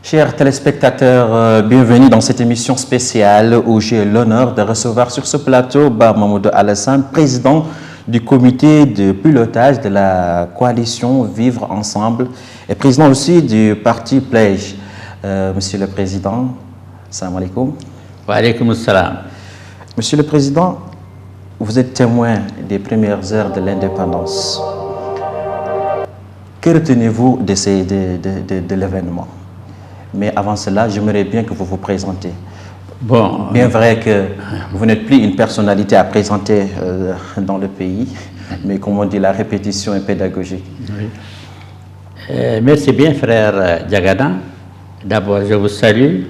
Chers téléspectateurs, bienvenue dans cette émission spéciale où j'ai l'honneur de recevoir sur ce plateau Mamadou Alassane, président du comité de pilotage de la coalition Vivre Ensemble et président aussi du parti Plège. Monsieur le Président, salam alaikum. Wa alaikum salam. Monsieur le Président, vous êtes témoin des premières heures de l'indépendance. Que retenez-vous de l'événement? Mais avant cela, j'aimerais bien que vous vous présentez. Bon, bien vrai que vous n'êtes plus une personnalité à présenter dans le pays, mais comme on dit, la répétition est pédagogique. Oui. Merci bien, frère Diagadan. D'abord, je vous salue.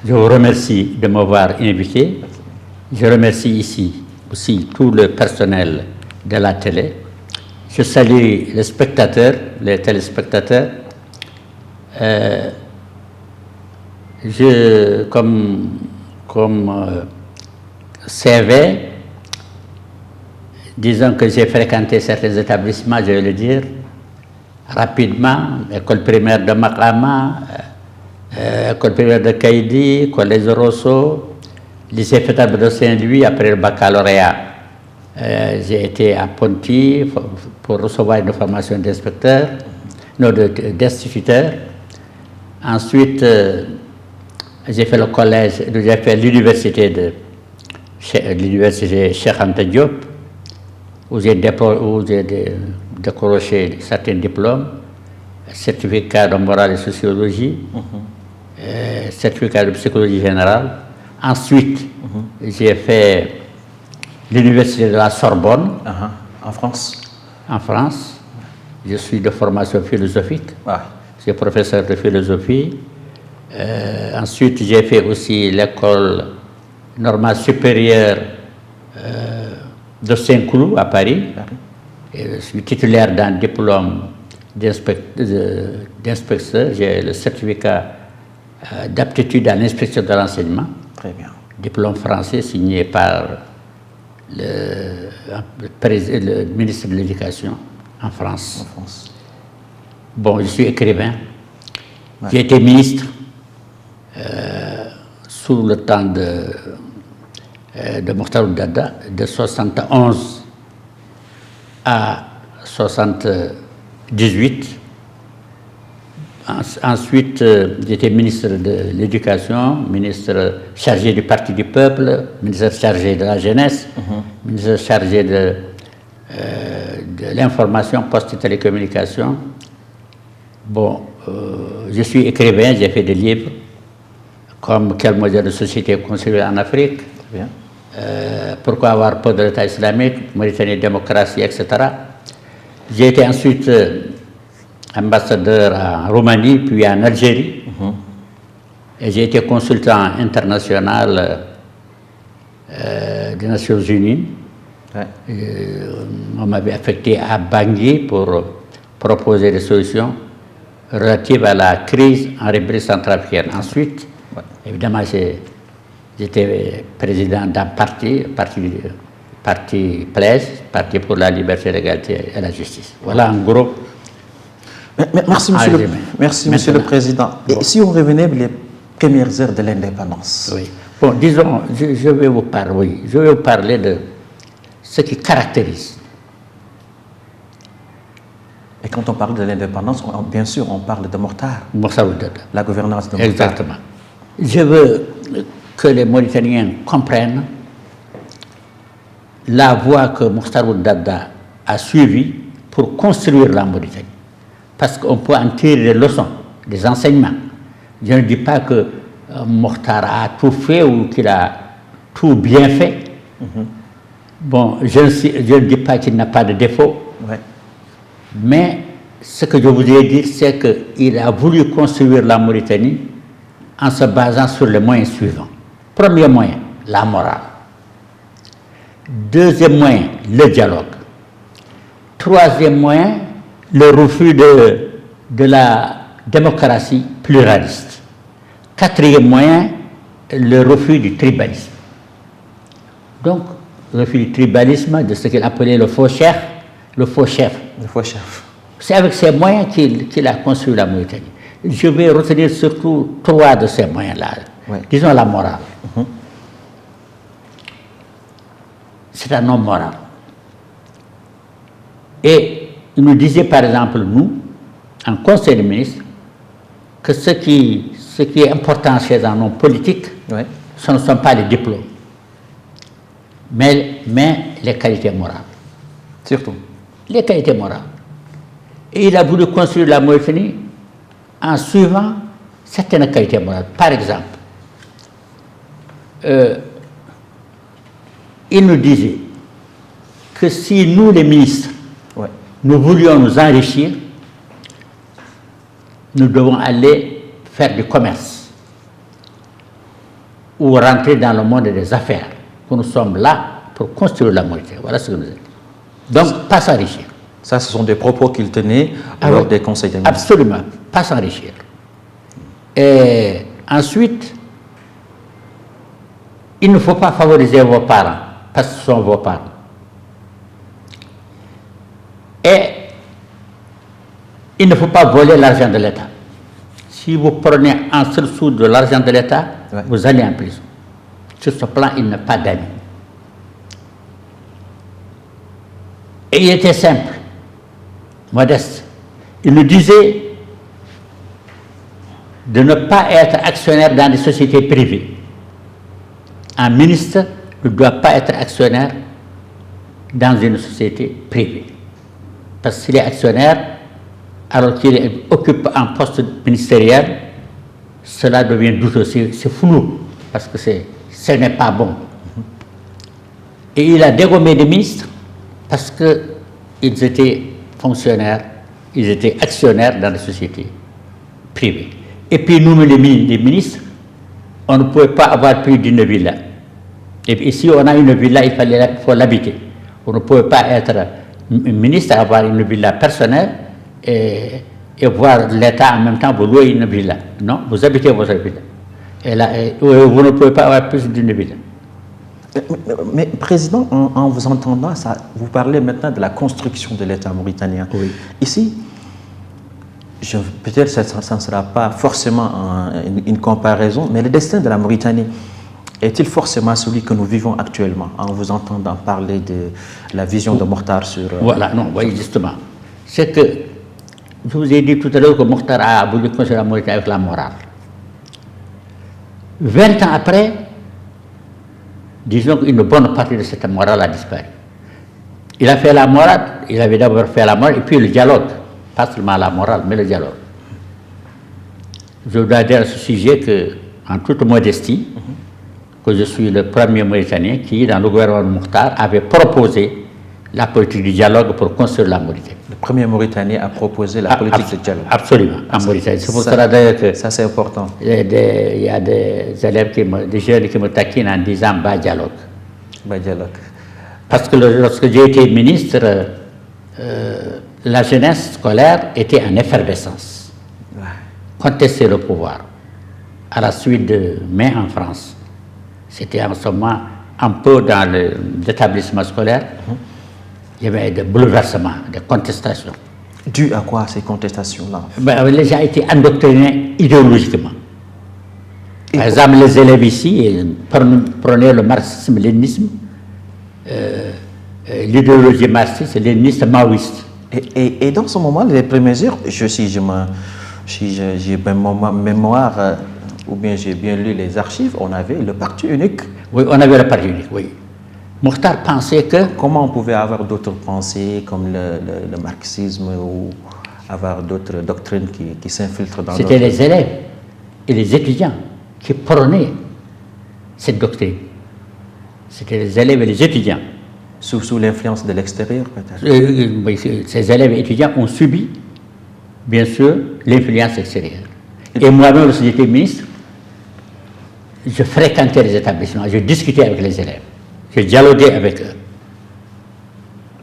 Je vous remercie de m'avoir invité. Je remercie ici aussi tout le personnel de la télé. Je salue les spectateurs, les téléspectateurs. Comme CV, disons que j'ai fréquenté certains établissements, je vais le dire rapidement, école primaire de Makama, école primaire de Kaidi, collège de Rosso, lycée Fétable de Saint-Louis. Après le baccalauréat, j'ai été à Ponty pour recevoir une formation d'inspecteur, non, d'instituteur. Ensuite, j'ai fait le collège, j'ai fait l'université Cheikh Anta Diop, où j'ai décroché certains diplômes, certificat de morale et sociologie, certificat de psychologie générale. Ensuite, j'ai fait l'université de la Sorbonne. En France? En France. Je suis de formation philosophique. Ah. Je suis professeur de philosophie. Ensuite, j'ai fait aussi l'école normale supérieure de Saint-Cloud à Paris. Et je suis titulaire d'un diplôme d'inspecteur. J'ai le certificat d'aptitude à l'inspection de l'enseignement. Très bien. Diplôme français signé par le ministre de l'Éducation en France. Bon, je suis écrivain. Ouais. J'ai été ministre sous le temps de Mokhtar Ould-Daddah, de 71 à 78. Ensuite, j'étais ministre de l'Éducation, ministre chargé du Parti du Peuple, ministre chargé de la jeunesse, ministre chargé de l'information, poste et télécommunications. Bon, je suis écrivain, j'ai fait des livres, comme Quel modèle de société construire en Afrique, pourquoi avoir peur de l'État islamique, Mauritanie, démocratie, etc. J'ai été ensuite ambassadeur en Roumanie, puis en Algérie, et j'ai été consultant international des Nations Unies. On m'avait affecté à Bangui pour proposer des solutions relatives à la crise en République centrafricaine. Ensuite, évidemment, j'étais président d'un parti Plège, Parti pour la liberté, l'égalité et la justice. Voilà en gros. Merci, monsieur le Président. Et si on revenait les premières heures de l'indépendance? Oui. Bon, disons, je vais vous parler de ce qui caractérise. Et quand on parle de l'indépendance, bien sûr, on parle de Mokhtar. Mokhtar Ould-Daddah. La gouvernance de Mokhtar. Exactement. Je veux que les Mauritaniens comprennent la voie que Mokhtar Ould-Daddah a suivie pour construire la Mauritanie. Parce qu'on peut en tirer des leçons, des enseignements. Je ne dis pas que Mokhtar a tout fait ou qu'il a tout bien fait. Bon, je ne dis pas qu'il n'a pas de défaut. Mais ce que je voudrais dire, c'est qu'il a voulu construire la Mauritanie en se basant sur les moyens suivants. Premier moyen, la morale. Deuxième moyen, le dialogue. Troisième moyen, le refus de la démocratie pluraliste. Quatrième moyen, le refus du tribalisme. Donc, le refus du tribalisme, de ce qu'il appelait le faux chef. Le faux chef. C'est avec ces moyens qu'il a construit la Mauritanie. Je vais retenir surtout 3 de ces moyens-là. Ouais. Disons la morale. C'est un homme moral. Et il nous disait par exemple, nous, en Conseil des ministres, que ce qui est important chez un homme politique, Ouais. ce ne sont pas les diplômes, mais les qualités morales. Surtout. Les qualités morales. Et il a voulu construire la Mauritanie en suivant certaines qualités morales. Par exemple, il nous disait que si nous, les ministres, Ouais. nous voulions nous enrichir, nous devons aller faire du commerce ou rentrer dans le monde des affaires. Nous sommes là pour construire la Mauritanie. Voilà ce que nous disons. Donc, pas s'enrichir. Ça, ce sont des propos qu'il tenait lors des conseils des ministres. Absolument, pas s'enrichir. Et ensuite, il ne faut pas favoriser vos parents, parce que ce sont vos parents. Et il ne faut pas voler l'argent de l'État. Si vous prenez un seul sou de l'argent de l'État, Ouais. vous allez en prison. Sur ce plan, il n'a pas d'amis. Et il était simple, modeste. Il nous disait de ne pas être actionnaire dans des sociétés privées. Un ministre ne doit pas être actionnaire dans une société privée. Parce qu'il est actionnaire, alors qu'il occupe un poste ministériel, cela devient douteux, c'est flou, parce que ce n'est pas bon. Et il a dégommé des ministres parce qu'ils étaient fonctionnaires, ils étaient actionnaires dans les sociétés privées. Et puis nous, les ministres, on ne pouvait pas avoir plus d'une villa. Et puis si on a une villa, il faut l'habiter. On ne pouvait pas être ministre, avoir une villa personnelle et voir l'État en même temps vous louer une villa. Non, vous habitez votre villa. Et là, vous ne pouvez pas avoir plus d'une villa. Mais Président, en vous entendant, ça, vous parlez maintenant de la construction de l'État mauritanien. Oui. Ici, peut-être que ça ne sera pas forcément une comparaison, mais le destin de la Mauritanie est-il forcément celui que nous vivons actuellement, en vous entendant parler de la vision de Mokhtar sur... Voilà, non, oui, justement. C'est que, je vous ai dit tout à l'heure que Mokhtar a voulu construire la Mauritanie avec la morale. 20 ans après, disons qu'une bonne partie de cette morale a disparu. Il a fait la morale, il avait d'abord fait la morale, et puis le dialogue. Pas seulement la morale, mais le dialogue. Je dois dire à ce sujet que, en toute modestie, que je suis le premier Mauritanien qui, dans le gouvernement de Mokhtar, avait proposé la politique du dialogue pour construire la Mauritanie. Le premier Mauritanien a proposé la politique du dialogue. Absolument, en Mauritanie. C'est pour cela d'ailleurs que... Ça, c'est important. Il y a des élèves, des jeunes qui me taquinent en disant « bas dialogue ». Bas dialogue. Parce que lorsque j'ai été ministre, la jeunesse scolaire était en effervescence. Ouais. Contester le pouvoir. À la suite de mai en France. C'était en ce moment un peu dans l'établissement scolaire. Il y avait des bouleversements, des contestations. Dû à quoi ces contestations-là? Les gens étaient endoctrinés idéologiquement. Par exemple, les élèves ici prenaient le marxisme-léninisme, l'idéologie marxiste, léniniste, maoïste. Et dans ce moment, les premières heures, si j'ai bonne mémoire, ou bien j'ai bien lu les archives, on avait le parti unique. Oui, on avait le parti unique, oui. Mokhtar pensait que... Comment on pouvait avoir d'autres pensées comme le marxisme ou avoir d'autres doctrines qui s'infiltrent dans C'était les élèves et les étudiants qui prenaient cette doctrine. C'était les élèves et les étudiants. Sous l'influence de l'extérieur, peut-être? Ces élèves et étudiants ont subi, bien sûr, l'influence extérieure. Et moi-même, lorsque j'étais ministre, je fréquentais les établissements, je discutais avec les élèves, je dialoguais avec eux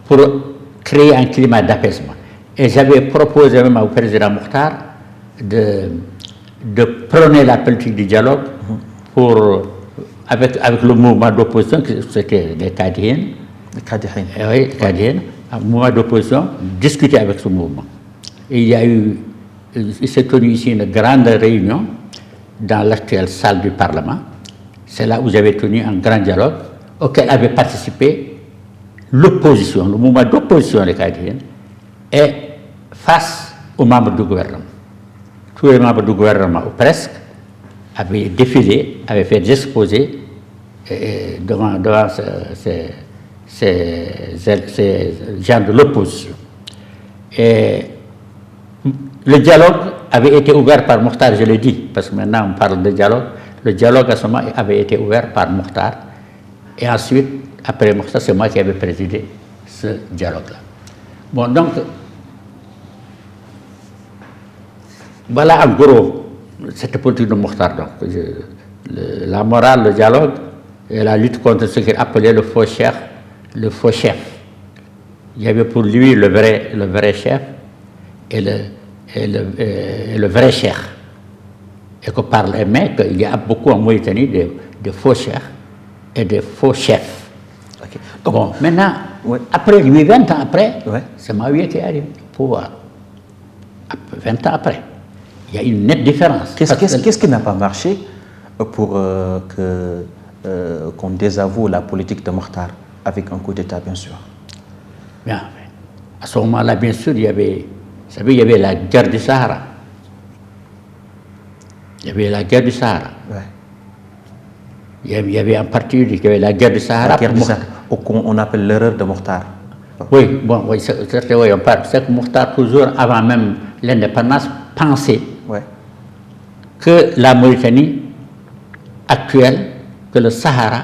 pour créer un climat d'apaisement. Et j'avais proposé même au président Mokhtar de prôner la politique du dialogue avec le mouvement d'opposition, c'était les Kadiens. Les Kadiens. Oui, les Kadiens, un mouvement d'opposition, discuter avec ce mouvement. Et il y a eu il s'est tenu ici une grande réunion dans l'actuelle salle du Parlement. C'est là où j'avais tenu un grand dialogue auquel avait participé l'opposition, le mouvement d'opposition des Caïdiens, et face aux membres du gouvernement. Tous les membres du gouvernement, ou presque, avaient défilé, avaient fait des exposés devant ces gens de l'opposition. Et le dialogue avait été ouvert par Mokhtar, je l'ai dit, parce que maintenant on parle de dialogue. Le dialogue à ce moment avait été ouvert par Mokhtar. Et ensuite, après Mokhtar, c'est moi qui avais présidé ce dialogue-là. Bon, donc, voilà en gros cette politique de Mokhtar. Donc, la morale, le dialogue et la lutte contre ce qu'il appelait le faux chef. Il y avait pour lui le vrai chef et le vrai cheikh. Et qu'on parle, mais qu'il y a beaucoup en Mauritanie de faux cheikhs et de faux chefs. Okay. Bon, maintenant, après lui, 20 ans après, c'est Maouia qui arrive au pouvoir. 20 ans après. Il y a une nette différence. Qu'est-ce qui n'a pas marché pour qu'on désavoue la politique de Mokhtar avec un coup d'État, bien sûr? Bien, à ce moment-là, bien sûr, il y avait la guerre du Sahara. Il y avait la guerre du Sahara. Ouais. Il y avait un parti qui avait la guerre du Sahara. La guerre du Sahara, qu'on appelle l'erreur de Mokhtar. Oui, bon, oui, on parle. C'est que Mokhtar, toujours avant même l'indépendance, pensait que la Mauritanie actuelle, que le Sahara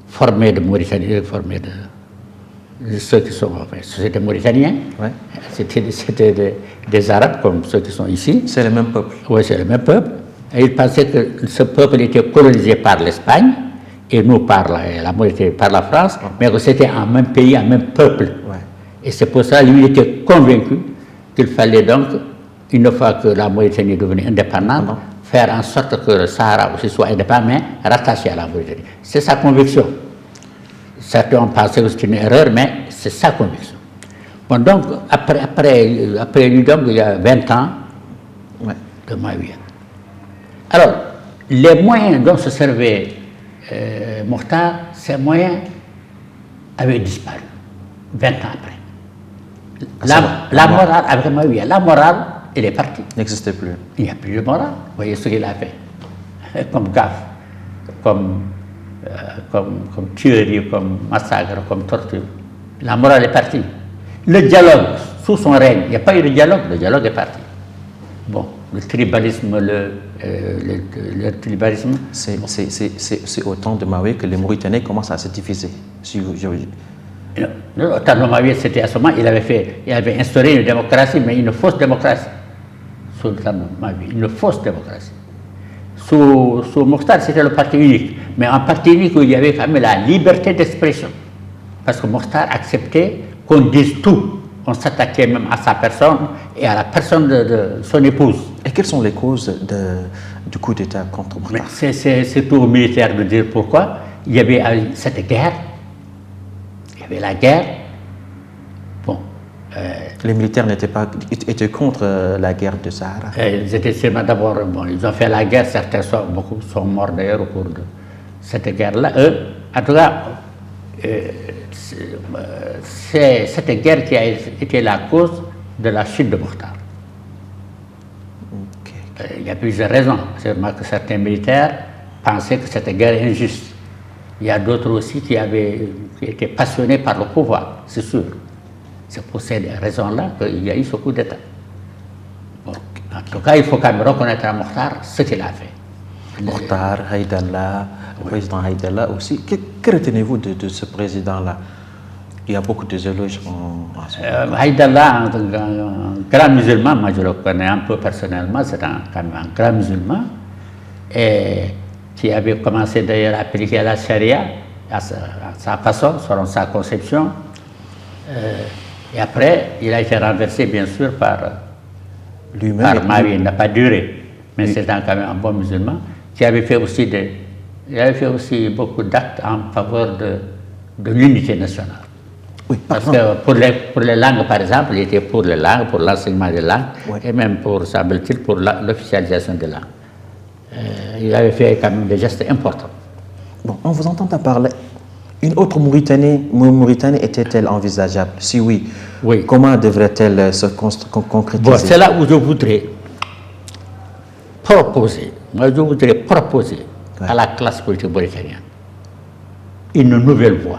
formé de Mauritanie, formé de ceux qui sont, enfin, c'était Mauritaniens, c'était des Arabes comme ceux qui sont ici. C'est le même peuple. Oui, c'est le même peuple. Et ils pensaient que ce peuple était colonisé par l'Espagne et nous par la Mauritanie, par la France, mais que c'était un même pays, un même peuple. Ouais. Et c'est pour ça lui il était convaincu qu'il fallait donc, une fois que la Mauritanie est devenue indépendante, faire en sorte que le Sahara aussi soit indépendant, mais rattaché à la Mauritanie. C'est sa conviction. Certains ont pensé que c'est une erreur, mais c'est sa conviction. Bon, donc, après lui, donc, il y a 20 ans de Maouia. Alors, les moyens dont se servait Mokhtar, ces moyens avaient disparu 20 ans après. La morale, avec Maouia, la morale, elle est partie. N'existait plus. Il n'y a plus de morale. Vous voyez ce qu'il a fait. Comme gaffe, comme tuerie, comme massacre, comme torture. La morale est partie. Le dialogue, sous son règne, il n'y a pas eu de dialogue, le dialogue est parti. Bon, le tribalisme, le tribalisme... C'est au temps de Maouia que les Mauritaniens commencent à se diviser. Non, au temps de Maouia, c'était à ce moment, il avait instauré une démocratie, mais une fausse démocratie. Sous le temps de Maouia, une fausse démocratie. Sous Mokhtar, c'était le parti unique. Mais un parti unique où il y avait quand même la liberté d'expression. Parce que Mokhtar acceptait qu'on dise tout. On s'attaquait même à sa personne et à la personne de son épouse. Et quelles sont les causes du coup d'État contre Mokhtar? C'est tout militaire de dire pourquoi. Il y avait cette guerre. Il y avait la guerre. Bon. Les militaires étaient contre la guerre du Sahara. Ils étaient sûrement d'abord, bon, ils ont fait la guerre, beaucoup sont morts d'ailleurs au cours de cette guerre-là. En tout cas, c'est cette guerre qui a été la cause de la chute de Mokhtar. Okay. Il y a plusieurs raisons. C'est que certains militaires pensaient que cette guerre est injuste. Il y a d'autres aussi qui étaient passionnés par le pouvoir, c'est sûr. C'est pour ces raisons-là qu'il y a eu ce coup d'État. Bon, en tout cas, il faut quand même reconnaître à Mokhtar ce qu'il a fait. Mokhtar, Haïdallah, le président Haïdallah aussi. Que retenez-vous de ce président-là? Il y a beaucoup d'éloges en ce moment. Haïdallah, un grand musulman, moi je le connais un peu personnellement, c'est quand même un grand musulman, et qui avait commencé d'ailleurs à appliquer la charia à sa façon, selon sa conception. Et après, il a été renversé, bien sûr, par Maouia. Il n'a pas duré, mais c'était quand même un bon musulman qui avait fait aussi beaucoup d'actes en faveur de l'unité nationale. Oui, parce que pour les langues, par exemple, il était pour les langues, pour l'enseignement des langues, et même pour, semble-t-il, pour l'officialisation des langues. Il avait fait quand même des gestes importants. Bon, on vous entend parler. Une autre Mauritanie était-elle envisageable? Si oui, comment devrait-elle se concrétiser? Bon, c'est là où je voudrais proposer, à la classe politique mauritanienne une nouvelle voie.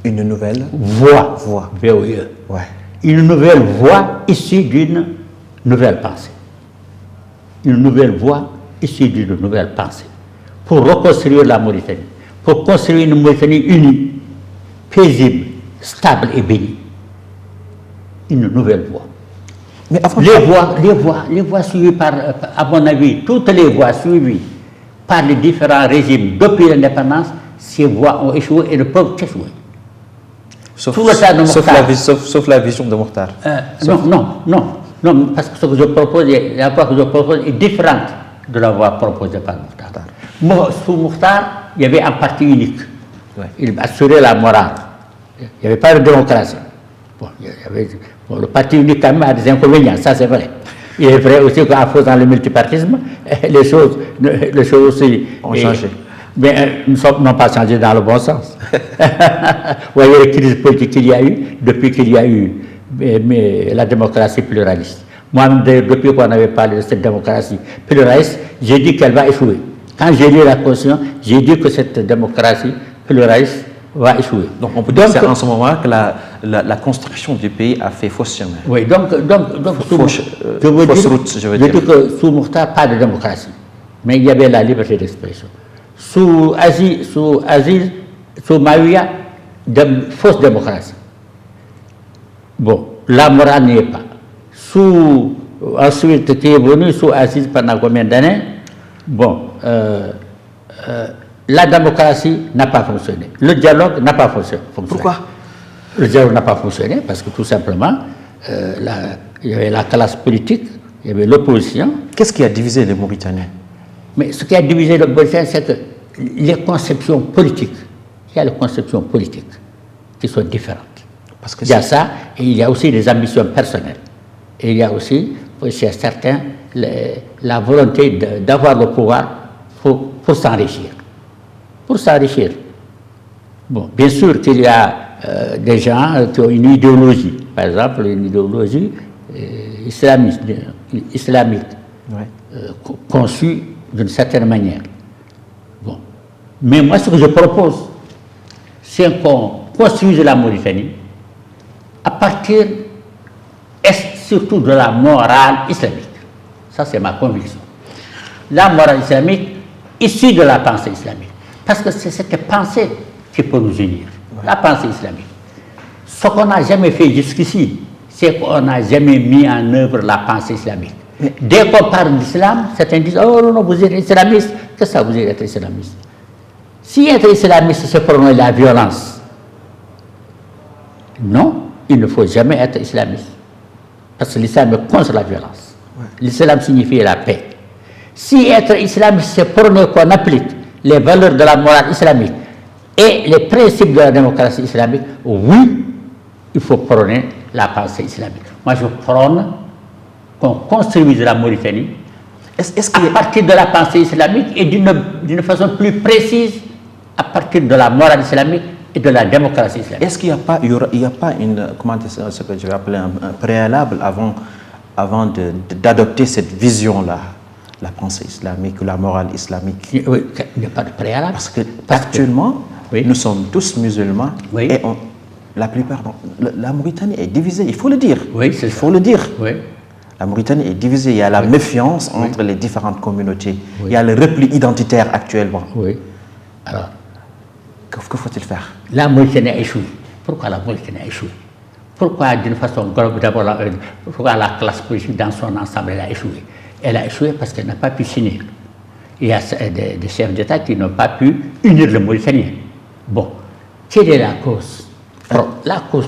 Une nouvelle voie. VOIE. Ouais. Une nouvelle voie issue d'une nouvelle pensée. Une nouvelle voie issue d'une nouvelle pensée. Pour reconstruire la Mauritanie. Pour construire une Mauritanie unie, paisible, stable et bénie. Une nouvelle voie. Mais les voies suivies par, à mon avis, toutes les voies suivies par les différents régimes depuis l'indépendance, ces voies ont échoué et ne peuvent qu'échouer. Sauf la vision de Mokhtar. Non, parce que ce que je propose, la voie que je propose est différente de la voie proposée par Mokhtar. Sous Mokhtar, il y avait un parti unique. Ouais. Il assurait la morale. Il n'y avait pas de démocratie. Le parti unique quand même a des inconvénients, ça c'est vrai. Il est vrai aussi qu'en faisant le multipartisme, les choses aussi ont changé. Mais n'ont pas changé dans le bon sens. Vous voyez les crises politiques qu'il y a eu depuis qu'il y a eu la démocratie pluraliste. Moi, depuis qu'on avait parlé de cette démocratie pluraliste, j'ai dit qu'elle va échouer. Quand j'ai lu la Constitution, j'ai dit que cette démocratie pluraliste va échouer. Donc on peut dire en ce moment que la construction du pays a fait fausse chemin. Oui, donc je veux dire que sous Mokhtar, pas de démocratie. Mais il y avait la liberté d'expression. Sous Maouia, fausse démocratie. Bon, la morale n'y est pas. Ensuite, qui est venu sous Aziz pendant combien d'années? Bon, la démocratie n'a pas fonctionné. Le dialogue n'a pas fonctionné. Pourquoi? Le dialogue n'a pas fonctionné parce que tout simplement, il y avait la classe politique, il y avait l'opposition. Qu'est-ce qui a divisé les Mauritaniens? Mais ce qui a divisé les Mauritaniens, c'est que les conceptions politiques, il y a les conceptions politiques qui sont différentes. Parce que il y a ça, et il y a aussi des ambitions personnelles. Et il y a aussi, chez certains, la volonté d'avoir le pouvoir pour s'enrichir. Pour s'enrichir. Bon, bien sûr qu'il y a des gens qui ont une idéologie, par exemple une idéologie islamique, conçue d'une certaine manière. Bon. Mais moi, ce que je propose, c'est qu'on construise la Mauritanie à partir surtout de la morale islamique. Ça, c'est ma conviction. La morale islamique issue de la pensée islamique. Parce que c'est cette pensée qui peut nous unir. La pensée islamique. Ce qu'on n'a jamais fait jusqu'ici, c'est qu'on n'a jamais mis en œuvre la pensée islamique. Dès qu'on parle d'islam, certains disent « Oh non, vous êtes islamiste. Qu'est-ce que ça vous êtes être islamiste ?» Si être islamiste, c'est prôner la violence. Non, il ne faut jamais être islamiste. Parce que l'islam est contre la violence. L'islam signifie la paix. Si être islamiste, c'est prôner qu'on applique les valeurs de la morale islamique et les principes de la démocratie islamique, oui, il faut prôner la pensée islamique. Moi, je prône qu'on construise la Mauritanie à partir de la pensée islamique et d'une façon plus précise à partir de la morale islamique et de la démocratie islamique. Est-ce qu'il n'y a pas ce que je vais appeler un préalable avant d'adopter cette vision-là, la pensée islamique ou la morale islamique? Oui, il n'y a pas de préalable. Parce que actuellement, nous sommes tous musulmans et la plupart, la Mauritanie est divisée, il faut le dire. Oui, c'est ça. Il faut le dire. Oui. La Mauritanie est divisée, il y a la méfiance entre les différentes communautés, il y a le repli identitaire actuellement. Oui. Alors, que faut-il faire? La Mauritanie a échoué. Pourquoi la Mauritanie a échoué? Pourquoi, d'une façon globale, d'abord, pourquoi la classe politique dans son ensemble a échoué? Elle a échoué parce qu'elle n'a pas pu s'unir. Il y a des chefs d'État qui n'ont pas pu unir le Mauritanien. Bon, quelle est la cause? La cause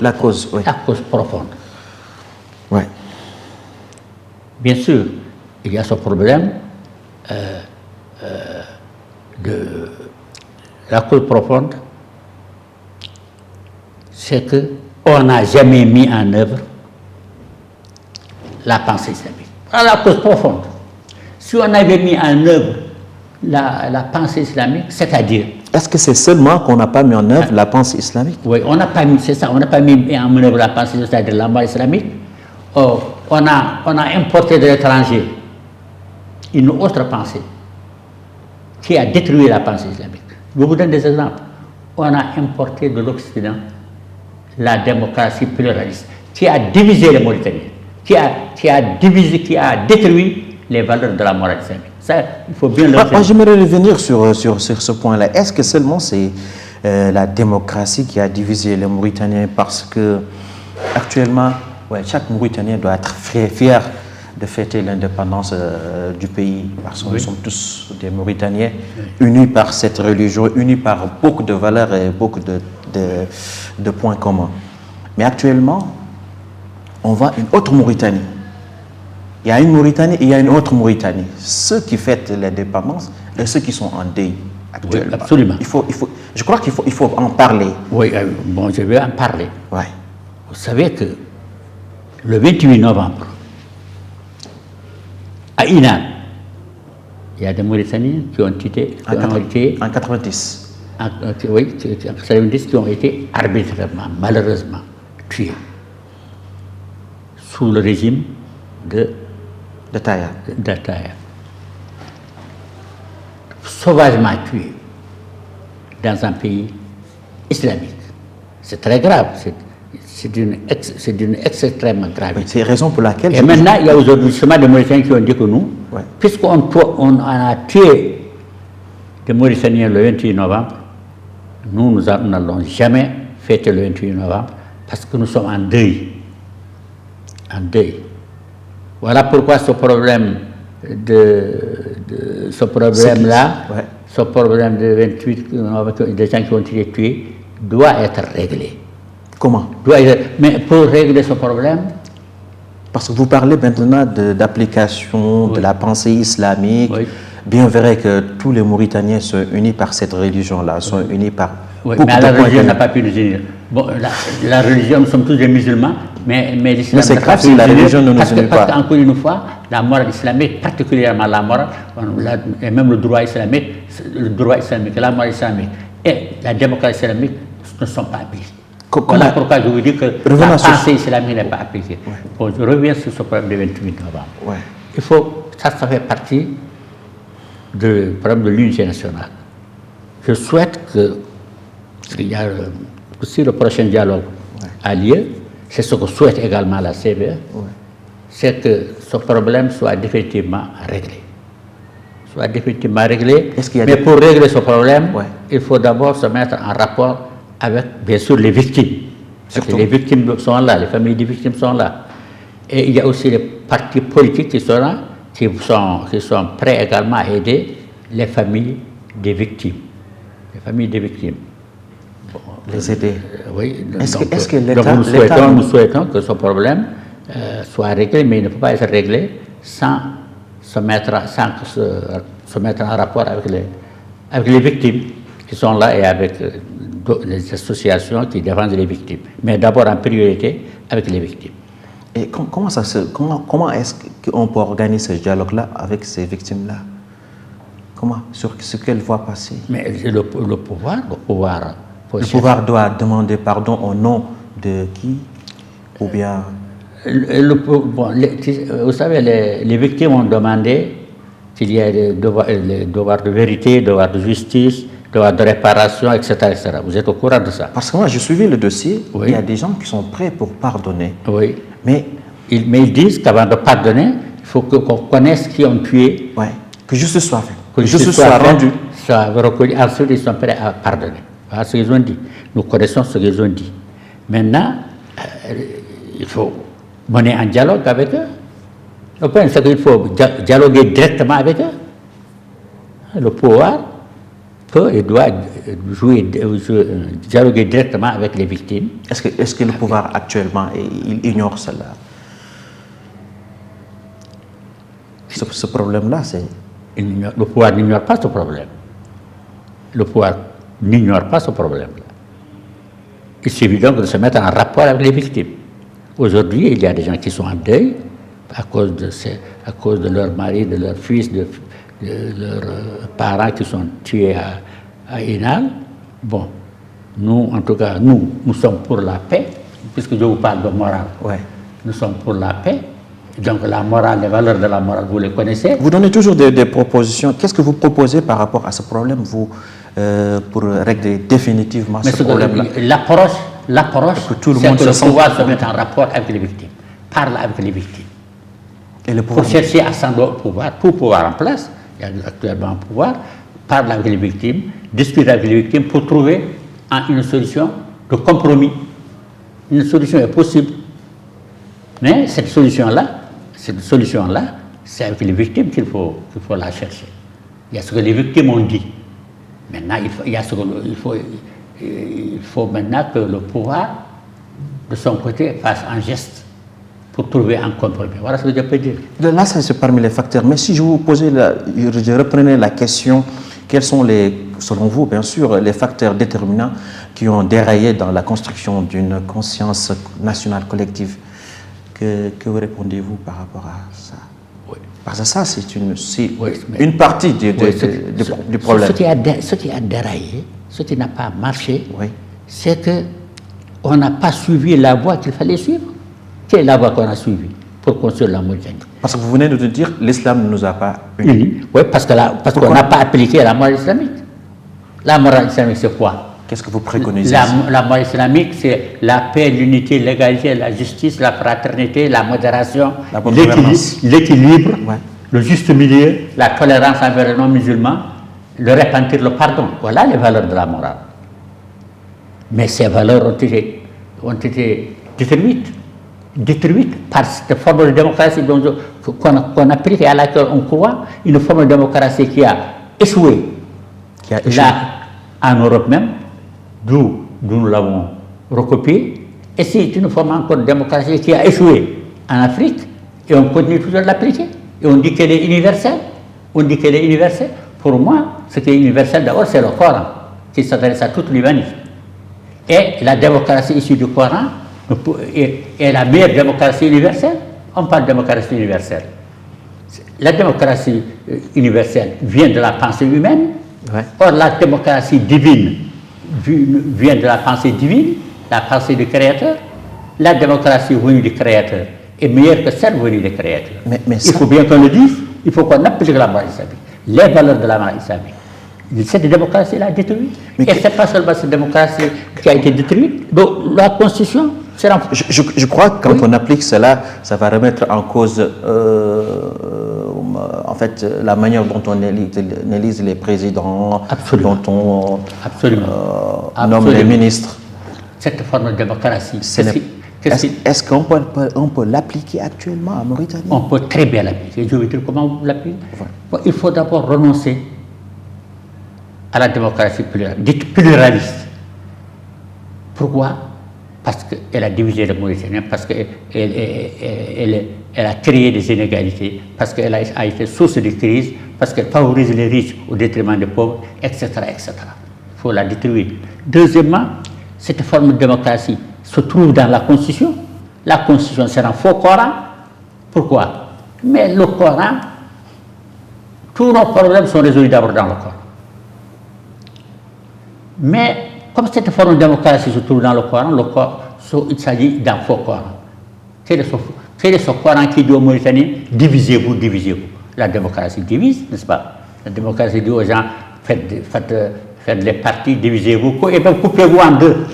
profonde. Oui. Bien sûr, il y a ce problème de la cause profonde, c'est que on n'a jamais mis en œuvre la pensée islamique. Voilà la cause profonde. Si on avait mis en œuvre la pensée islamique, c'est-à-dire... Est-ce que c'est seulement qu'on n'a pas mis en œuvre la pensée islamique? Oui, on n'a pas mis, c'est ça, on n'a pas mis en œuvre la pensée, c'est-à-dire la morale islamique. On a importé de l'étranger une autre pensée qui a détruit la pensée islamique. Je vous donne des exemples. On a importé de l'Occident la démocratie pluraliste qui a divisé les Mauritaniens, qui a détruit les valeurs de la morale islamique. Ça, il faut bien le Moi, j'aimerais revenir sur ce point-là. Est-ce que seulement c'est la démocratie qui a divisé les Mauritaniens? Parce que actuellement, chaque Mauritanien doit être fier de fêter l'indépendance du pays, parce que nous sommes tous des Mauritaniens, unis par cette religion, unis par beaucoup de valeurs et beaucoup de points communs. Mais actuellement, on voit une autre Mauritanie. Il y a une Mauritanie et il y a une autre Mauritanie. Ceux qui fêtent l'indépendance et ceux qui sont en deuil actuellement. Oui, absolument. Je crois qu'il faut en parler. Oui, bon, je vais en parler. Ouais. Vous savez que le 28 novembre, à Inan, il y a des Mauritaniens qui ont été... En 90. Oui, en 90, qui ont été arbitrairement, malheureusement, tués sous le régime de Taya. Sauvagement tués dans un pays islamique. C'est très grave, c'est d'une extrême gravité. C'est la raison pour laquelle... Et maintenant, il y a aujourd'hui justement des Mauritaniens qui ont dit que nous, puisqu'on a tué des Mauritaniens le 28 novembre, nous n'allons jamais fêter le 28 novembre parce que nous sommes en deuil. En deuil. Voilà pourquoi ce problème ce problème de 28 novembre, des gens qui ont été tués, doit être réglé. Comment? Mais pour régler ce problème... Parce que vous parlez maintenant d'application de la pensée islamique. Oui. Bien vrai que tous les Mauritaniens sont unis par cette religion-là, sont unis par... Oui, mais la religion n'a pas pu nous unir. Bon, la religion, nous sommes tous des musulmans, mais l'islam... Mais c'est grave si la religion ne nous unit pas. Parce qu'encore une fois, la morale islamique, particulièrement la morale, et même le droit islamique, la morale islamique et la démocratie islamique ne sont pas appliqués. Voilà pourquoi je vous dis que la pensée islamique n'est pas appliquée. Bon, je reviens sur ce problème du 28 novembre. Ouais. Il faut, ça fait partie du problème de l'unité nationale. Je souhaite que, si le prochain dialogue a lieu, c'est ce que souhaite également la CBE, c'est que ce problème soit définitivement réglé. Mais pour régler ce problème, il faut d'abord se mettre en rapport avec, bien sûr, les victimes. Parce que les victimes sont là, les familles des victimes sont là. Et il y a aussi les partis politiques qui sont là, qui sont prêts également à aider les familles des victimes. Les familles des victimes. Bon, les aider. Oui. Est-ce que l'État... Nous souhaitons que ce problème soit réglé, mais il ne peut pas être réglé sans se mettre en rapport avec les victimes qui sont là et avec les associations qui défendent les victimes. Mais d'abord en priorité avec les victimes. Et comment est-ce qu'on peut organiser ce dialogue-là avec ces victimes-là? Comment? Sur ce qu'elles voient passer? Mais le pouvoir doit demander pardon au nom de qui? Ou bien... vous savez, les victimes ont demandé qu'il y ait des devoirs de vérité, devoirs de justice, devoirs de réparation, etc., etc. Vous êtes au courant de ça? Parce que moi, j'ai suivi le dossier. Il y a des gens qui sont prêts pour pardonner. Oui. Mais ils disent qu'avant de pardonner, il faut qu'on connaisse qui ont tué. Oui. Que justice soit faite. Que justice soit rendue. Ensuite, ils sont prêts à pardonner. Voilà ce qu'ils ont dit. Nous connaissons ce qu'ils ont dit. Maintenant, il faut mener un dialogue avec eux. Le point, c'est qu'il faut dialoguer directement avec eux. Le pouvoir peut et doit dialoguer directement avec les victimes. Est-ce que le pouvoir actuellement, il ignore cela? Ce problème-là, c'est... Le pouvoir n'ignore pas ce problème. Le pouvoir n'ignore pas ce problème-là. il suffit donc de se mettre en rapport avec les victimes. Aujourd'hui, il y a des gens qui sont en deuil à cause de leur mari, de leur fils, de leurs parents qui sont tués à Inal. Bon, nous, en tout cas, nous sommes pour la paix, puisque je vous parle de morale. Ouais. Nous sommes pour la paix. Donc la morale, les valeurs de la morale, vous les connaissez. Vous donnez toujours des propositions. Qu'est-ce que vous proposez par rapport à ce problème, vous, pour régler définitivement ce problème-là? L'approche, c'est que le pouvoir se mette en rapport avec les victimes, parle avec les victimes. Et le pouvoir, pour chercher à s'en au pouvoir, pour pouvoir en place, il y a actuellement un pouvoir, parle avec les victimes, discute avec les victimes pour trouver une solution de compromis. Une solution est possible. Mais cette solution-là, c'est avec les victimes qu'il faut la chercher. Il y a ce que les victimes ont dit. Maintenant, il faut maintenant que le pouvoir, de son côté, fasse un geste pour trouver un compromis. Voilà ce que je peux dire. Là, ça c'est parmi les facteurs. Mais si je vous posais, je reprenais la question, quels sont selon vous, bien sûr, les facteurs déterminants qui ont déraillé dans la construction d'une conscience nationale collective? Que répondez-vous par rapport à ça? Oui. Parce que ça, c'est une partie du problème. Ce qui a déraillé, ce qui n'a pas marché, oui, c'est qu'on n'a pas suivi la voie qu'il fallait suivre. Quelle est la voie qu'on a suivie pour construire la Mauritanie? Parce que vous venez de dire que l'islam ne nous a pas unis. Oui, parce qu'on n'a pas appliqué la morale islamique. La morale islamique, c'est quoi? Qu'est-ce que vous préconisez? La morale islamique, c'est la paix, l'unité, l'égalité, la justice, la fraternité, la modération, l'équilibre, ouais, le juste milieu, la tolérance envers les non-musulmans, le repentir, le pardon. Voilà les valeurs de la morale. Mais ces valeurs ont été détruites par cette forme de démocratie qu'on applique et à laquelle on croit, une forme de démocratie qui a échoué. Là, en Europe même, d'où nous l'avons recopié, et c'est une forme encore de démocratie qui a échoué en Afrique, et on continue toujours de l'appliquer. Et on dit qu'elle est universelle. Pour moi, ce qui est universel d'abord, c'est le Coran, qui s'adresse à toute l'humanité. Et la démocratie issue du Coran est la meilleure démocratie universelle. On parle de démocratie universelle. La démocratie universelle vient de la pensée humaine. Ouais. Or, la démocratie divine vient de la pensée divine, la pensée du Créateur. La démocratie venue du Créateur est meilleure que celle venue du Créateur. Mais il faut bien qu'on le dise, il faut qu'on applique la morale islamique, les valeurs de la morale islamique. Cette démocratie-là détruite. Et ce n'est pas seulement cette démocratie qui a été détruite, donc la Constitution. Je crois que quand on applique cela, ça va remettre en cause en fait, la manière dont on élise les présidents, absolument, dont on nomme les ministres. Cette forme de démocratie. Est-ce qu'on peut l'appliquer actuellement en Mauritanie? On peut très bien l'appliquer. Je vais dire comment vous l'appliquez. Ouais. Il faut d'abord renoncer à la démocratie pluraliste. Pourquoi? Parce qu'elle a divisé les Mauritaniens, parce qu'elle a créé des inégalités, parce qu'elle a été source de crise, parce qu'elle favorise les riches au détriment des pauvres, etc., etc. Il faut la détruire. Deuxièmement, cette forme de démocratie se trouve dans la Constitution. La Constitution, c'est un faux Coran. Pourquoi? Mais le Coran, tous nos problèmes sont résolus d'abord dans le Coran. Mais comme cette forme de démocratie se trouve dans le Coran, il s'agit d'un faux Coran. Quel est ce Coran qui dit aux Mauritaniens, divisez-vous, divisez-vous? La démocratie divise, n'est-ce pas? La démocratie dit aux gens, faites les partis, divisez-vous, et bien coupez-vous en deux.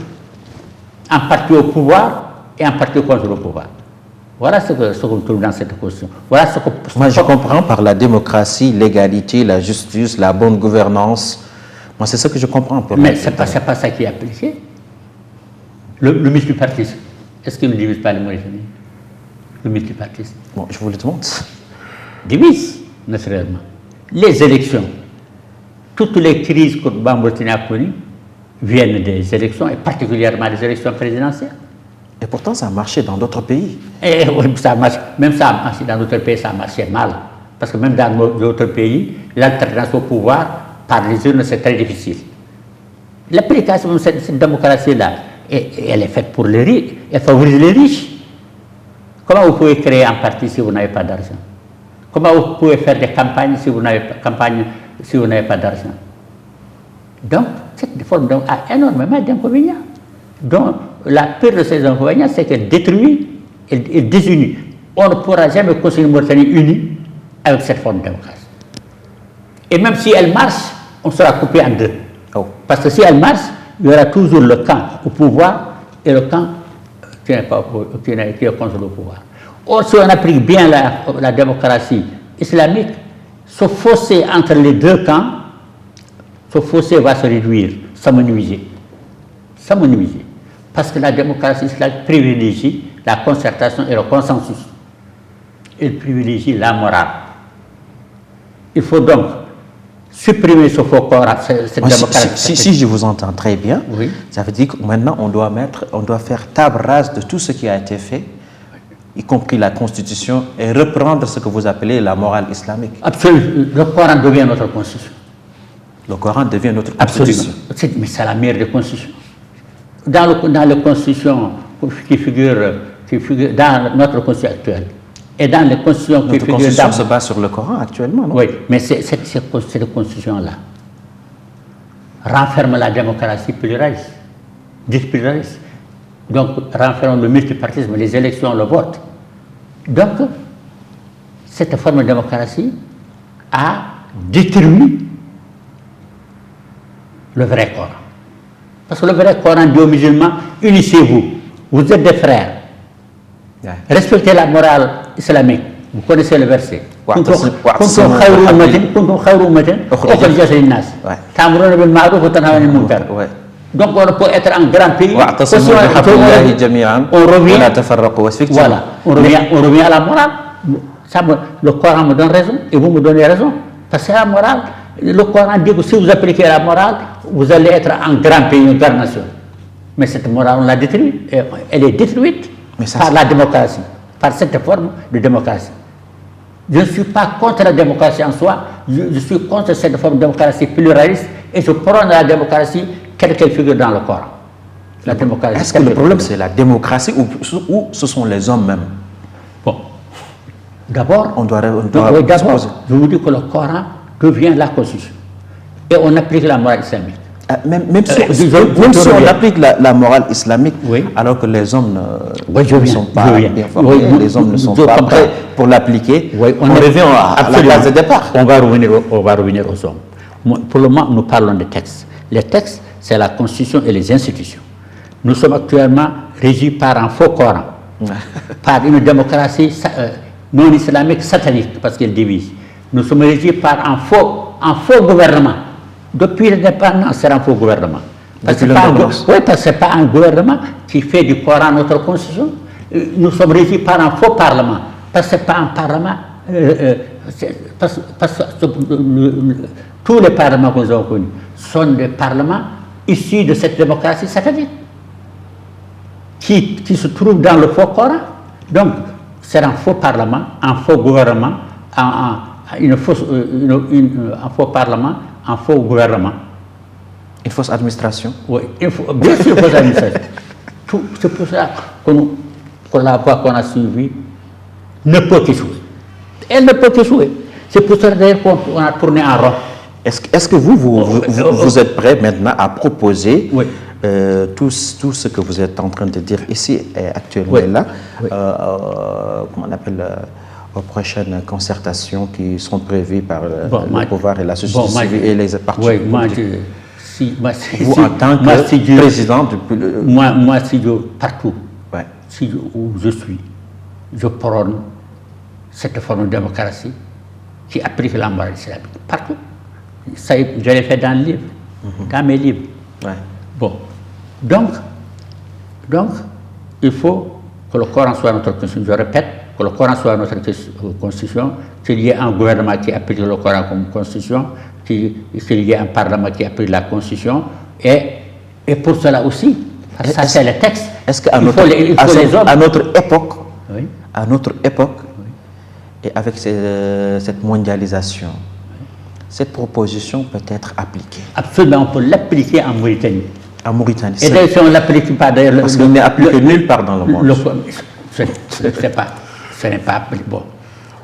Un parti au pouvoir et un parti contre le pouvoir. Voilà ce qu'on trouve dans cette constitution. Voilà ce que... Moi, je comprends par la démocratie, l'égalité, la justice, la bonne gouvernance. Moi, c'est ce que je comprends. Mais ce n'est pas ça qui est appliqué. Le multipartisme. Est-ce qu'il ne divise pas les Mauritaniens? Le multipartisme. Bon, je vous le demande. Divise, naturellement. Les élections. Toutes les crises que le Mauritanie a connues viennent des élections, et particulièrement des élections présidentielles. Et pourtant, ça a marché dans d'autres pays. Et oui, ça marche. Même ça a marché dans d'autres pays, ça a marché mal. Parce que même dans d'autres pays, l'alternance au pouvoir par les urnes, c'est très difficile. L'application de cette démocratie-là Et elle est faite pour les riches, elle favorise les riches. Comment vous pouvez créer un parti si vous n'avez pas d'argent? Comment vous pouvez faire des campagnes si vous n'avez pas d'argent? Donc, cette forme a énormément d'inconvénients. Donc, la pire de ces inconvénients, c'est qu'elle détruit, elle désunit. On ne pourra jamais construire une Mauritanie unie avec cette forme de démocratie. Et même si elle marche, on sera coupé en deux. Oh. Parce que si elle marche, il y aura toujours le camp au pouvoir et le camp qui est contre le pouvoir. Or, si on applique bien la démocratie islamique, ce fossé entre les deux camps, ce fossé va se réduire, s'amenuiser. Parce que la démocratie islamique privilégie la concertation et le consensus. Elle privilégie la morale. Il faut donc supprimer ce faux corps, cette démocratie. Si je vous entends très bien, oui. Ça veut dire que maintenant on doit faire table rase de tout ce qui a été fait, y compris la Constitution, et reprendre ce que vous appelez la morale islamique. Absolument. Le Coran devient notre constitution. Le Coran devient notre constitution. Absolument. Mais c'est la meilleure des constitutions. Dans les constitutions qui figurent dans notre constitution actuelle, et dans les constitutions qui figurent constitution se base sur le Coran actuellement, non? Oui, mais cette constitution-là renferme la démocratie pluraliste, donc renferme le multipartisme, les élections, le vote. Donc, cette forme de démocratie a détruit le vrai Coran. Parce que le vrai Coran dit aux musulmans, unissez-vous, vous êtes des frères. Yeah. Respectez la morale islamique. Vous connaissez le verset. Donc on peut être un grand pays. On revient à la morale. Ça, le Coran me donne raison et vous me donnez raison. Parce que la morale, le Coran dit que si vous appliquez la morale, vous allez être un grand pays, une grande nation. Mais cette morale, on l'a détruite. Elle est détruite par la démocratie, par cette forme de démocratie. Je ne suis pas contre la démocratie en soi, je suis contre cette forme de démocratie pluraliste et je prône la démocratie telle qu'elle figure dans le Coran. La démocratie. Est-ce que le problème c'est la démocratie ou ce sont les hommes même? Bon. D'abord, je vous dis que le Coran devient la Constitution et on applique la morale islamique. Même si on applique la morale islamique, oui. Alors que les hommes ne sont pas bien formés, les hommes ne sont pas prêts pour l'appliquer, oui, on revient à la base de départ. On va revenir aux hommes. Pour le moment, nous parlons des textes. Les textes, c'est la Constitution et les institutions. Nous sommes actuellement régis par un faux Coran, par une démocratie non islamique satanique, parce qu'elle divise. Nous sommes régis par un faux gouvernement. Depuis l'indépendance, c'est un faux gouvernement. Parce que ce n'est pas un gouvernement qui fait du Coran notre constitution. Nous sommes régis par un faux parlement. Parce que ce n'est pas un parlement. Parce que tous les parlements que nous avons connus sont des parlements issus de cette démocratie satanique qui se trouve dans le faux Coran. Donc, c'est un faux parlement, un faux gouvernement, un faux parlement, un faux gouvernement. Une fausse administration? Oui, bien sûr, une fausse administration. C'est pour ça que la voie qu'on a suivie ne peut qu'échouer. Elle ne peut qu'échouer. C'est pour ça d'ailleurs qu'on a tourné en rond. Est-ce que vous êtes prêt maintenant à proposer oui. Tout ce que vous êtes en train de dire ici actuellement oui. là, oui. Comment on appelle aux prochaines concertations qui seront prévues par le pouvoir et la société civile et les partis politiques. Vous, en tant que président moi, si je, partout, ouais. Où je suis, je prône cette forme de démocratie qui applique la morale islamique. Partout. Ça, je l'ai fait dans le livre, dans mes livres. Ouais. Bon. Donc, il faut que le Coran soit notre constitution. Je répète, que le Coran soit notre constitution, qu'il y ait un gouvernement qui applique le Coran comme constitution, qu'il y ait un parlement qui applique la constitution, et pour cela aussi, ça c'est le texte. Est-ce qu'à notre époque, oui. À notre époque, oui. Et avec cette mondialisation, oui. Cette proposition peut être appliquée? Absolument, on peut l'appliquer en Mauritanie. En Mauritanie. Et d'ailleurs, si on ne l'applique pas, d'ailleurs... Parce qu'il n'est appliqué nulle part dans le monde. Ce n'est pas appliqué. Bon.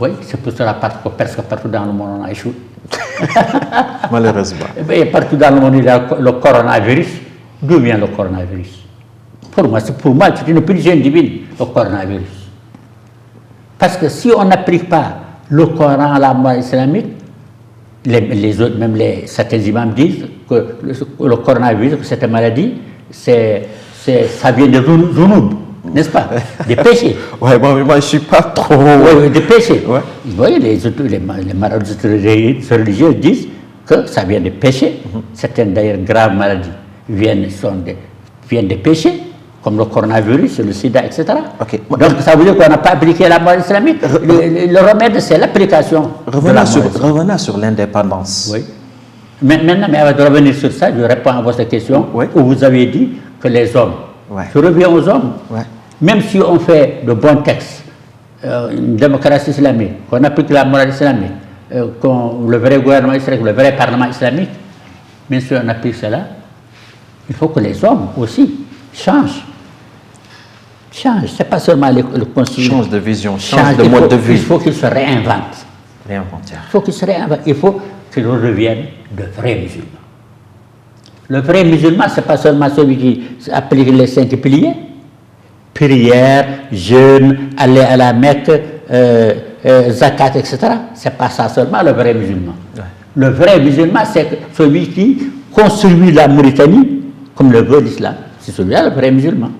Oui, c'est pour cela que presque partout dans le monde, on a échoué. Malheureusement. Et partout dans le monde, il y a le coronavirus. D'où vient le coronavirus? Pour moi, c'est une punition divine, le coronavirus. Parce que si on n'applique pas le Coran à la morale islamique, les autres, même certains imams disent que le coronavirus, que cette maladie, ça vient de Zounoub, n'est-ce pas? Des péchés. Ouais, bon, moi je ne suis pas trop... Oui, des péchés. Ouais. Vous voyez, les maladies religieuses disent que ça vient des péchés. Certaines d'ailleurs graves maladies viennent des péchés, comme le coronavirus, le sida, etc. Okay. Donc ça veut dire qu'on n'a pas appliqué la morale islamique. Le remède, c'est l'application. Revenons sur l'indépendance. Oui. Maintenant, mais avant de revenir sur ça, je réponds à votre question, oui. Où vous avez dit que les hommes, je reviens aux hommes, même si on fait de bons textes, une démocratie islamique, qu'on applique la morale islamique, le vrai gouvernement islamique, le vrai parlement islamique, même si on applique cela, il faut que les hommes aussi changent. C'est pas seulement le constitution. Change de vision, change de mode de vie. Il faut qu'ils se réinventent. Il faut qu'ils se réinventent. Il faut qu'ils redeviennent de vrais musulmans. Le vrai musulman, ce n'est pas seulement celui qui applique les 5 piliers. Prière, jeûne, aller à la Mecque, zakat, etc. Ce n'est pas ça seulement le vrai musulman. Ouais. Le vrai musulman, c'est celui qui construit la Mauritanie comme le veut l'islam. C'est celui-là le vrai musulman.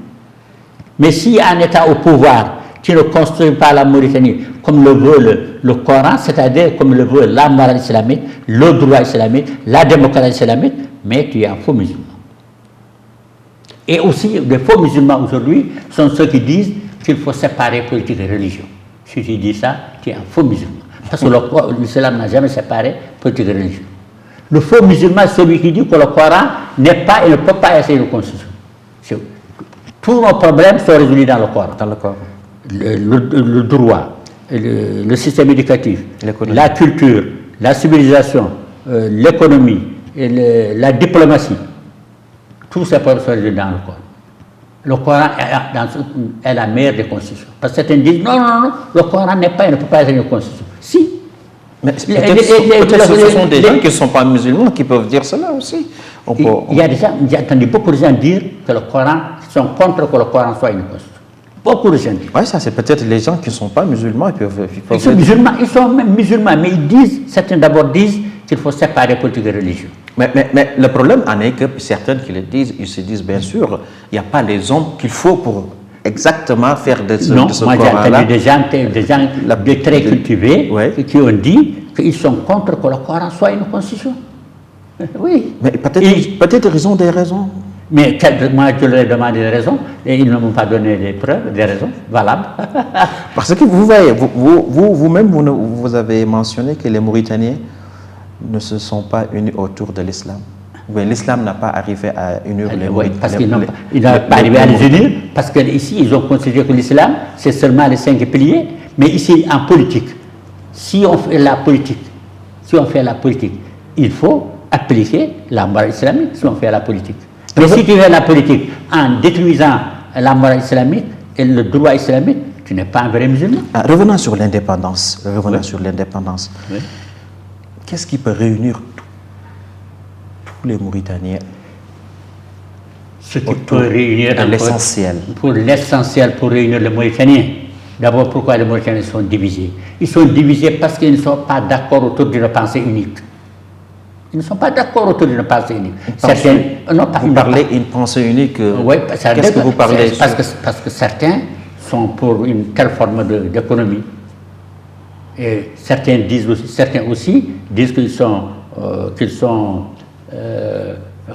Mais s'il y a un État au pouvoir qui ne construit pas la Mauritanie comme le veut le Coran, c'est-à-dire comme le veut la morale islamique, le droit islamique, la démocratie islamique, mais tu es un faux musulman. Et aussi, les faux musulmans aujourd'hui sont ceux qui disent qu'il faut séparer politique et religion. Si tu dis ça, tu es un faux musulman. Parce que l'islam n'a jamais séparé politique et religion. Le faux musulman, c'est celui qui dit que le Coran n'est pas et ne peut pas essayer une constitution. Tous nos problèmes sont résolus dans le Coran. Le droit, le système éducatif, la culture, la civilisation, l'économie, la diplomatie. Tous ces problèmes sont résolus dans le Coran. Le Coran est la meilleure des constitutions. Parce que certains disent non, le Coran n'est pas et ne peut pas être une constitution. Si. Mais peut-être ce sont des gens qui ne sont pas musulmans qui peuvent dire cela aussi. Il y a des gens, j'ai entendu beaucoup de gens dire que le Coran, sont contre que le Coran soit une constitution. Beaucoup de gens disent. Oui, ça c'est peut-être les gens qui ne sont pas musulmans. Ils sont musulmans, ils sont même musulmans, mais ils disent, certains d'abord disent qu'il faut séparer politique et religion. Mais le problème en est que certains qui le disent, ils se disent bien sûr, il n'y a pas les hommes qu'il faut pour exactement faire de ce Non, moi j'ai Coran-là. entendu des gens très cultivés qui ont dit qu'ils sont contre que le Coran soit une constitution. Oui. Mais peut-être ils ont des raisons. Mais moi je leur ai demandé des raisons et ils ne m'ont pas donné des preuves, des raisons valables. Parce que vous voyez, vous-même, vous avez mentionné que les Mauritaniens ne se sont pas unis autour de l'islam. L'islam n'a pas arrivé à unir les Mauritaniens. Parce qu'ils n'ont pas arrivé à les unir, parce qu'ici, ils ont considéré que l'islam, c'est seulement les 5 piliers, mais ici, en politique, si on fait la politique, il faut appliquer la morale islamique si on fait la politique. Mais si tu fais la politique en détruisant la morale islamique et le droit islamique, tu n'es pas un vrai musulman. Revenons sur l'indépendance. Oui. Qu'est-ce qui peut réunir tous les Mauritaniens? Ce qui peut réunir l'essentiel. Pour l'essentiel, pour réunir les Mauritaniens. D'abord, pourquoi les Mauritaniens sont divisés? Ils sont divisés parce qu'ils ne sont pas d'accord autour d'une pensée unique. Ils ne sont pas d'accord autour d'une pensée unique. Vous parlez d'une pensée unique. Oui, qu'est-ce que vous parlez? Parce que certains sont pour une telle forme d'économie. Et certains aussi disent qu'ils sont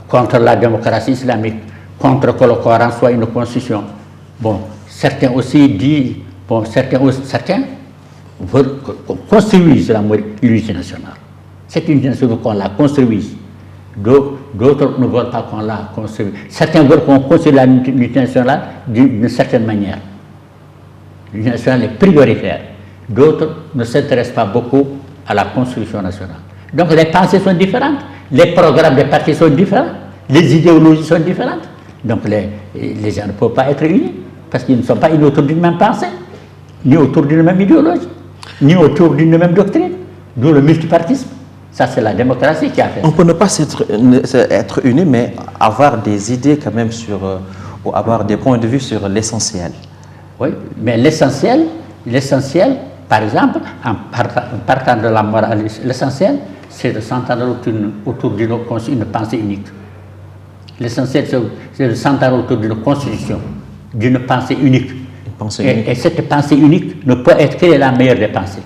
contre la démocratie islamique, contre que le Coran soit une constitution. Bon, certains aussi disent, certains veulent qu'on construise l'unité nationale. C'est une unité nationale qu'on la construise. D'autres ne veulent pas qu'on la construise. Certains veulent qu'on construise l'unité nationale d'une certaine manière. L'unité nationale est prioritaire. D'autres ne s'intéressent pas beaucoup à la construction nationale. Donc les pensées sont différentes, les programmes des partis sont différents, Les idéologies sont différentes. Donc les gens ne peuvent pas être unis parce qu'ils ne sont pas unis autour d'une même pensée, ni autour d'une même idéologie, ni autour d'une même doctrine. D'où le multipartisme. Ça, c'est la démocratie qui a fait ça. On peut ne pas être unis, mais avoir des idées quand même ou avoir des points de vue sur l'essentiel. Oui, mais l'essentiel, par exemple, en partant de la morale, l'essentiel, c'est de s'entendre autour d'une pensée unique. L'essentiel, c'est de s'entendre autour d'une constitution, d'une pensée unique. Une pensée unique. Et cette pensée unique ne peut être que la meilleure des pensées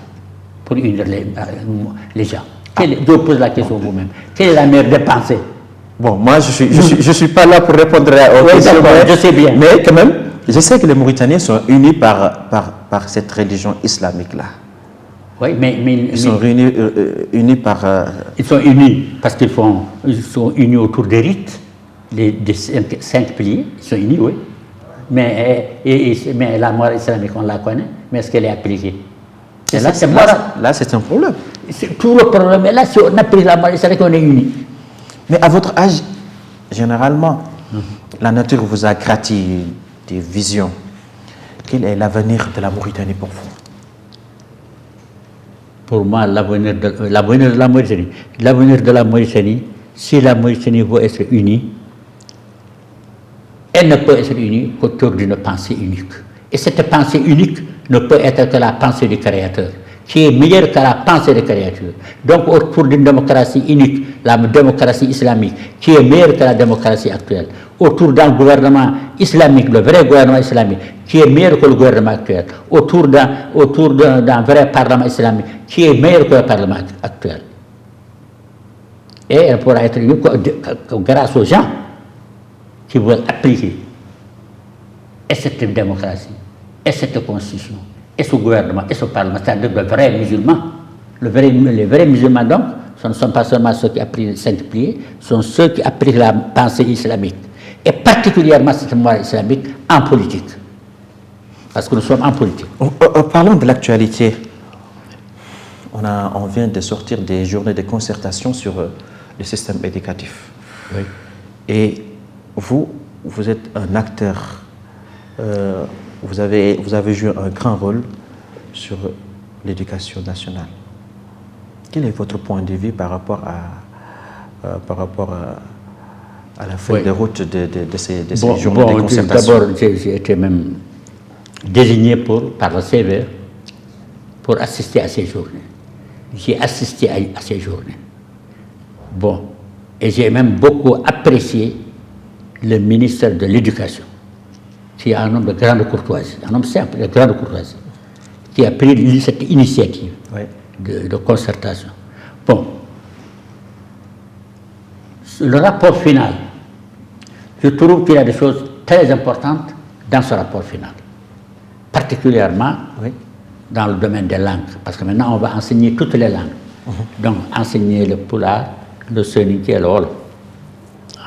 pour unir les gens. Je pose la question vous-même. Quelle est la meilleure des pensées? Bon, moi, je suis pas là pour répondre aux questions. Je sais bien. Mais quand même, je sais que les Mauritaniens sont unis par cette religion islamique-là. Oui, mais ils sont unis par... Ils sont unis parce ils sont unis autour des rites, des 5 piliers. Ils sont unis, oui. Mais la morale islamique, on la connaît, mais est-ce qu'elle est appliquée? Là, c'est un problème. Tout le problème est là. Si on applique la morale islamique, on est unis. Mais à votre âge, généralement, la nature vous a grati des visions. Quel est l'avenir de la Mauritanie pour vous? Pour moi, l'avenir de la Mauritanie, si la Mauritanie veut être unie, elle ne peut être unie qu'autour d'une pensée unique. Et cette pensée unique ne peut être que la pensée du Créateur, qui est meilleure que la pensée du Créateur. Donc, autour d'une démocratie unique, la démocratie islamique, qui est meilleure que la démocratie actuelle. Autour d'un gouvernement islamique, le vrai gouvernement islamique, qui est meilleur que le gouvernement actuel. Autour d'un vrai parlement islamique, qui est meilleur que le parlement actuel. Et elle pourra être unie grâce aux gens qui veulent appliquer et cette démocratie, et cette constitution, et ce gouvernement, et ce parlement, c'est-à-dire le vrai musulman. Les vrais musulmans, donc, ce ne sont pas seulement ceux qui appliquent les 5 piliers, ce sont ceux qui appliquent la pensée islamique, et particulièrement cette morale islamique en politique. Parce que nous sommes en politique. Parlons de l'actualité. On vient de sortir des journées de concertation sur le système éducatif. Oui. Et vous êtes un acteur, vous avez joué un grand rôle sur l'éducation nationale. Quel est votre point de vue par rapport à la feuille de route de ces journées de concertation? D'abord, j'ai été même désigné par le CVR pour assister à ces journées. J'ai assisté à ces journées. Bon, et j'ai même beaucoup apprécié le ministère de l'Éducation, qui est un homme de grande courtoisie, un homme simple de grande courtoisie, qui a pris cette initiative de concertation. Bon, le rapport final, je trouve qu'il y a des choses très importantes dans ce rapport final, particulièrement dans le domaine des langues, parce que maintenant on va enseigner toutes les langues. Donc enseigner le pulaar, le soninké et le wolof,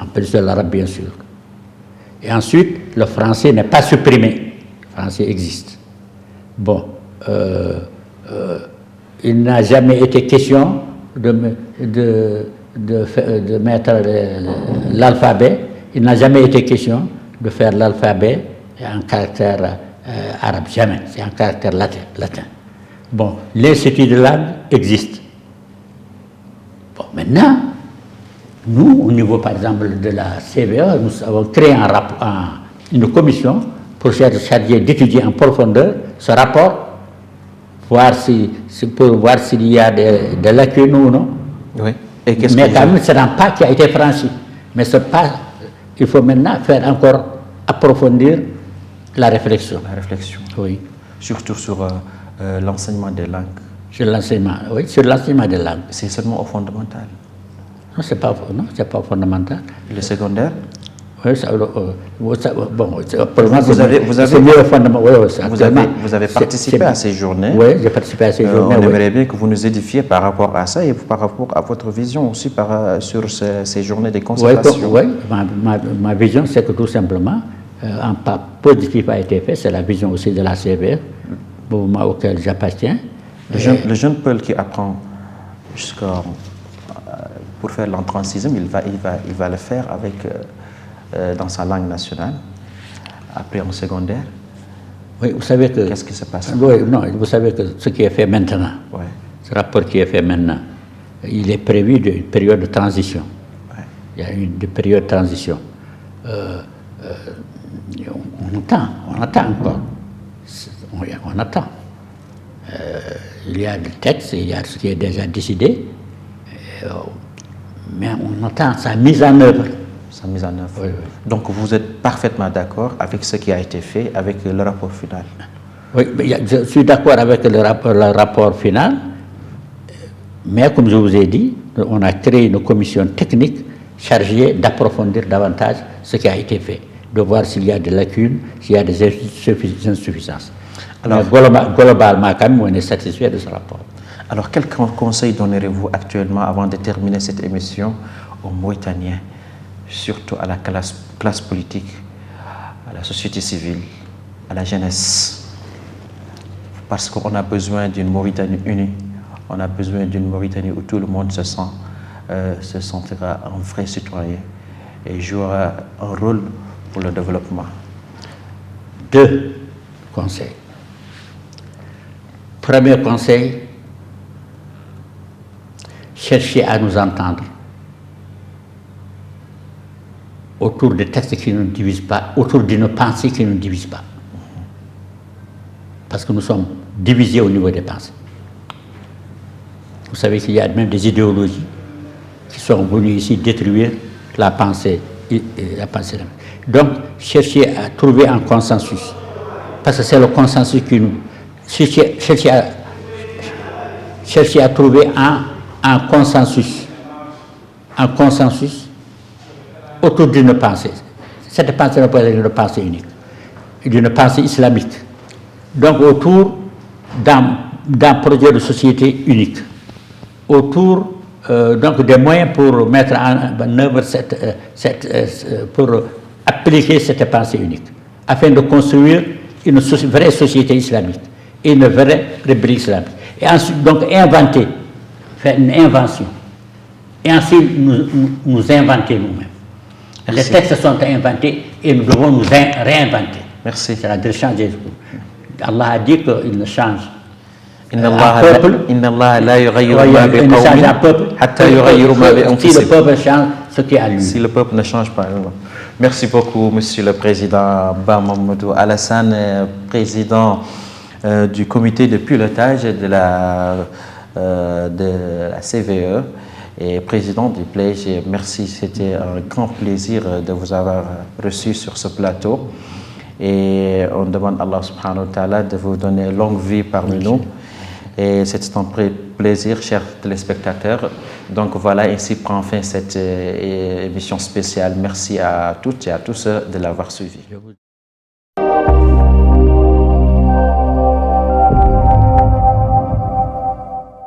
en plus de l'arabe bien sûr. Et ensuite, le français n'est pas supprimé, le français existe. Bon, il n'a jamais été question de mettre l'alphabet, il n'a jamais été question de faire l'alphabet en caractère arabe, jamais, c'est en caractère latin. Bon, l'Institut de langue existe. Bon, maintenant, nous, au niveau par exemple de la CVE, nous avons créé une commission pour charger d'étudier en profondeur ce rapport, pour voir s'il y a des lacunes ou non. Oui. Mais quand même, c'est un pas qui a été franchi. Mais ce pas, il faut maintenant faire encore approfondir la réflexion. La réflexion. Oui. Surtout sur l'enseignement des langues. Sur l'enseignement, oui, sur l'enseignement des langues. C'est seulement au fondamental. Non, c'est pas fondamental. Le secondaire? Oui, bon, vous avez participé à ces journées. Oui, j'ai participé à ces journées. On aimerait bien que vous nous édifiez par rapport à ça et par rapport à votre vision aussi sur ces journées de concertation. Oui, ma vision, c'est que tout simplement, un pas positif a été fait, c'est la vision aussi de la CVR, mouvement auquel j'appartiens. Le jeune Peul qui apprend jusqu'à pour faire l'entrée en sixième, il va le faire avec, dans sa langue nationale. Après en secondaire, oui, vous savez que... qu'est-ce qui se passe? Oui, non, vous savez que ce qui est fait maintenant, Ouais. ce rapport qui est fait maintenant, il est prévu une période de transition. Ouais. Il y a une période de transition. On attend encore. On attend. Il y a le texte, il y a ce qui est déjà décidé, mais on attend sa mise en œuvre. Sa mise en œuvre. Oui, oui. Donc vous êtes parfaitement d'accord avec ce qui a été fait, avec le rapport final? Oui, je suis d'accord avec le rapport final, mais comme je vous ai dit, on a créé une commission technique chargée d'approfondir davantage ce qui a été fait, de voir s'il y a des lacunes, s'il y a des insuffisances. Alors, globalement, quand même, on est satisfait de ce rapport. Alors, quel conseil donnerez-vous actuellement, avant de terminer cette émission, aux Mauritaniens, surtout à la classe politique, à la société civile, à la jeunesse? Parce qu'on a besoin d'une Mauritanie unie, on a besoin d'une Mauritanie où tout le monde se sentira un vrai citoyen et jouera un rôle pour le développement. 2 conseils. Premier conseil, cherchez à nous entendre autour des textes qui ne nous divisent pas, autour d'une pensée qui ne nous divise pas. Parce que nous sommes divisés au niveau des pensées. Vous savez qu'il y a même des idéologies qui sont venues ici détruire la pensée. Donc, cherchez à trouver un consensus. Parce que c'est le consensus qui nous... Cherchez à trouver un consensus autour d'une pensée. Cette pensée ne peut être une pensée unique, d'une pensée islamique. Donc autour d'un projet de société unique, autour donc des moyens pour mettre en œuvre pour appliquer cette pensée unique, afin de construire une vraie société islamique et une vraie république islamique. Et ensuite, donc, faire une invention. Et ensuite, nous inventer nous-mêmes. Les textes sont inventés et nous devons nous réinventer. Merci. C'est-à-dire changer. Allah a dit qu'il ne change si le peuple change, ce qui est à lui. Si le peuple ne change pas. Merci beaucoup, Monsieur le Président Ba Mamadou Alassane, président du comité de pilotage de la CVE et président du PLEJ. Merci, c'était un grand plaisir de vous avoir reçu sur ce plateau. Et on demande à Allah subhanahu wa ta'ala de vous donner longue vie parmi nous. Et c'est un plaisir, chers téléspectateurs. Donc voilà, ainsi prend fin cette émission spéciale. Merci à toutes et à tous de l'avoir suivi.